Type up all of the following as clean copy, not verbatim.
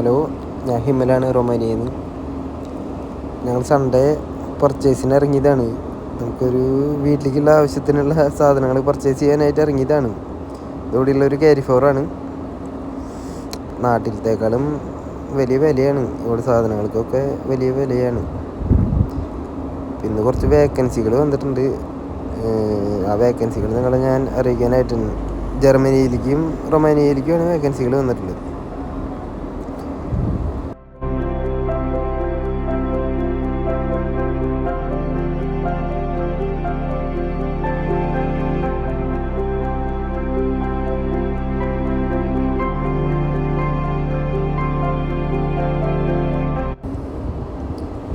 Hello, ഞാൻ ഹിമലാണ് റൊമാനിയയിൽ നിന്ന്. ഞങ്ങൾ സൺഡേ പർച്ചേസിന് ഇറങ്ങിയതാണ്. നമുക്കൊരു വീട്ടിലേക്കുള്ള ആവശ്യത്തിനുള്ള സാധനങ്ങൾ പർച്ചേസ് ചെയ്യാനായിട്ട് ഇറങ്ങിയതാണ്. ഇവിടെയുള്ളൊരു ക്യാരി ഫോറാണ്. നാട്ടിലത്തേക്കാളും വലിയ വിലയാണ് ഇവിടെ സാധനങ്ങൾക്കൊക്കെ, വലിയ വിലയാണ്. പിന്നെ കുറച്ച് വേക്കൻസികൾ വന്നിട്ടുണ്ട്. ആ വേക്കൻസികൾ നിങ്ങളെ ഞാൻ അറിയിക്കാനായിട്ടുണ്ട്. ജർമ്മനിയിലേക്കും റൊമാനിയയിലേക്കുമാണ് വേക്കൻസികൾ വന്നിട്ടുള്ളത്.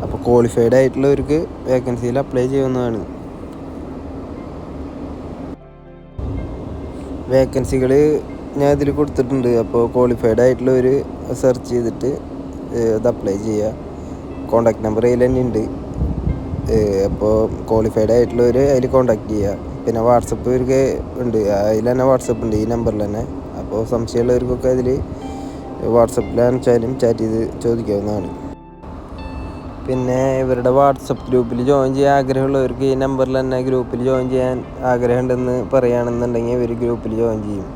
അപ്പോൾ ക്വാളിഫൈഡ് ആയിട്ടുള്ളവർക്ക് വേക്കൻസിയിൽ അപ്ലൈ ചെയ്യാവുന്നതാണ്. വേക്കൻസികൾ ഞാൻ ഇതിൽ കൊടുത്തിട്ടുണ്ട്. അപ്പോൾ ക്വാളിഫൈഡ് ആയിട്ടുള്ളവർ സെർച്ച് ചെയ്തിട്ട് അത് അപ്ലൈ ചെയ്യുക. കോൺടാക്ട് നമ്പർ അതിൽ തന്നെ ഉണ്ട്. അപ്പോൾ ക്വാളിഫൈഡ് ആയിട്ടുള്ളവർ അതിൽ കോൺടാക്ട് ചെയ്യുക. പിന്നെ വാട്സപ്പ് ഇവർക്ക് ഉണ്ട്, അതിൽ തന്നെ വാട്സപ്പ് ഉണ്ട്, ഈ നമ്പറിൽ തന്നെ. അപ്പോൾ സംശയമുള്ളവർക്കൊക്കെ അതിൽ വാട്സപ്പിലാണെച്ചാലും ചാറ്റ് ചെയ്ത് ചോദിക്കാവുന്നതാണ്. പിന്നെ ഇവരുടെ വാട്സപ്പ് ഗ്രൂപ്പിൽ ജോയിൻ ചെയ്യാൻ ആഗ്രഹമുള്ളവർക്ക് ഈ നമ്പറിൽ തന്നെ ഗ്രൂപ്പിൽ ജോയിൻ ചെയ്യാൻ ആഗ്രഹമുണ്ടെന്ന് പറയുകയാണെന്നുണ്ടെങ്കിൽ ഇവർ ഗ്രൂപ്പിൽ ജോയിൻ ചെയ്യും.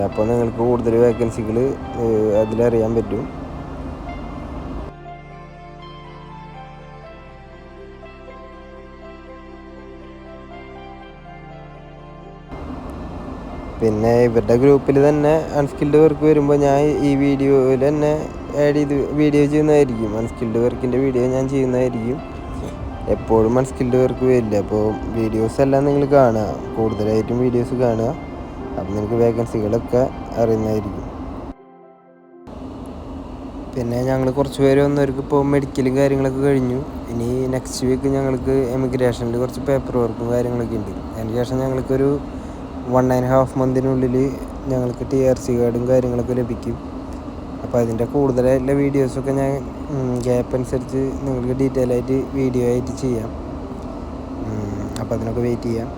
അപ്പോൾ നിങ്ങൾക്ക് കൂടുതൽ വേക്കൻസികൾ അതിലറിയാൻ പറ്റും. പിന്നെ ഇവരുടെ ഗ്രൂപ്പിൽ തന്നെ അൺസ്കിൽഡ് വർക്ക് വരുമ്പോൾ ഞാൻ ഈ വീഡിയോയിൽ തന്നെ ആഡ് ചെയ്ത് വീഡിയോ ചെയ്യുന്നതായിരിക്കും. അൺസ്കിൽഡ് വർക്കിൻ്റെ വീഡിയോ ഞാൻ ചെയ്യുന്നതായിരിക്കും. എപ്പോഴും അൺസ്കിൽഡ് വർക്ക് വരില്ല. അപ്പോൾ വീഡിയോസ് എല്ലാം നിങ്ങൾ കാണുക, കൂടുതലായിട്ടും വീഡിയോസ് കാണുക. അപ്പം നിങ്ങൾക്ക് വേക്കൻസികളൊക്കെ അറിയുന്നതായിരിക്കും. പിന്നെ ഞങ്ങൾ കുറച്ച് പേര് വന്നവർക്ക് ഇപ്പോൾ മെഡിക്കലും കാര്യങ്ങളൊക്കെ കഴിഞ്ഞു. ഇനി നെക്സ്റ്റ് വീക്ക് ഞങ്ങൾക്ക് എമിഗ്രേഷനിൽ കുറച്ച് പേപ്പർ വർക്കും കാര്യങ്ങളൊക്കെ ഉണ്ട്. അതിന് ശേഷം ഞങ്ങൾക്കൊരു 1.5 മന്തിനുള്ളിൽ ഞങ്ങൾക്ക് TRC കാർഡും കാര്യങ്ങളൊക്കെ ലഭിക്കും. അപ്പോൾ അതിൻ്റെ കൂടുതലായിട്ടുള്ള വീഡിയോസൊക്കെ ഞാൻ ഗ്യാപ്പ് അനുസരിച്ച് നിങ്ങൾക്ക് ഡീറ്റെയിൽ ആയിട്ട് വീഡിയോ ആയിട്ട് ചെയ്യാം. അപ്പോൾ അതിനൊക്കെ വെയിറ്റ് ചെയ്യാം.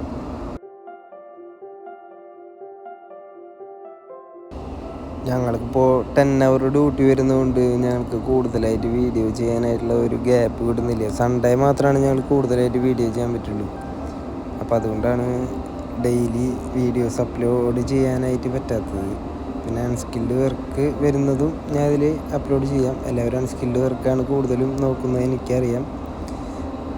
ഞങ്ങൾക്കിപ്പോൾ 10 hour ഡ്യൂട്ടി വരുന്നതുകൊണ്ട് ഞങ്ങൾക്ക് കൂടുതലായിട്ട് വീഡിയോ ചെയ്യാനായിട്ടുള്ള ഒരു ഗ്യാപ്പ് കിട്ടുന്നില്ല. സൺഡേ മാത്രമാണ് ഞങ്ങൾ കൂടുതലായിട്ട് വീഡിയോ ചെയ്യാൻ പറ്റുള്ളൂ. അപ്പോൾ അതുകൊണ്ടാണ് ഡെയിലി വീഡിയോസ് അപ്ലോഡ് ചെയ്യാനായിട്ട് പറ്റാത്തത്. പിന്നെ അൺസ്കിൽഡ് വർക്ക് വരുന്നതും ഞാൻ അതിൽ അപ്ലോഡ് ചെയ്യാം. എല്ലാവരും അൺസ്കിൽഡ് വർക്കാണ് കൂടുതലും നോക്കുന്നത്, എനിക്കറിയാം.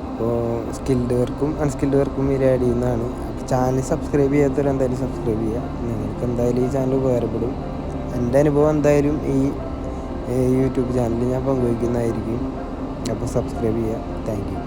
അപ്പോൾ സ്കിൽഡ് വർക്കും അൺസ്കിൽഡ് വർക്കും ഇതിൽ ആഡ് ചെയ്യുന്നതാണ്. അപ്പോൾ ചാനൽ സബ്സ്ക്രൈബ് ചെയ്യാത്തവർ എന്തായാലും സബ്സ്ക്രൈബ് ചെയ്യുക. നിങ്ങൾക്ക് എന്തായാലും ഈ ചാനൽ ഉപകാരപ്പെടും. എൻ്റെ അനുഭവം എന്തായാലും ഈ യൂട്യൂബ് ചാനലിൽ ഞാൻ പങ്കുവയ്ക്കുന്നതായിരിക്കും. അപ്പോൾ സബ്സ്ക്രൈബ് ചെയ്യുക. Thank you.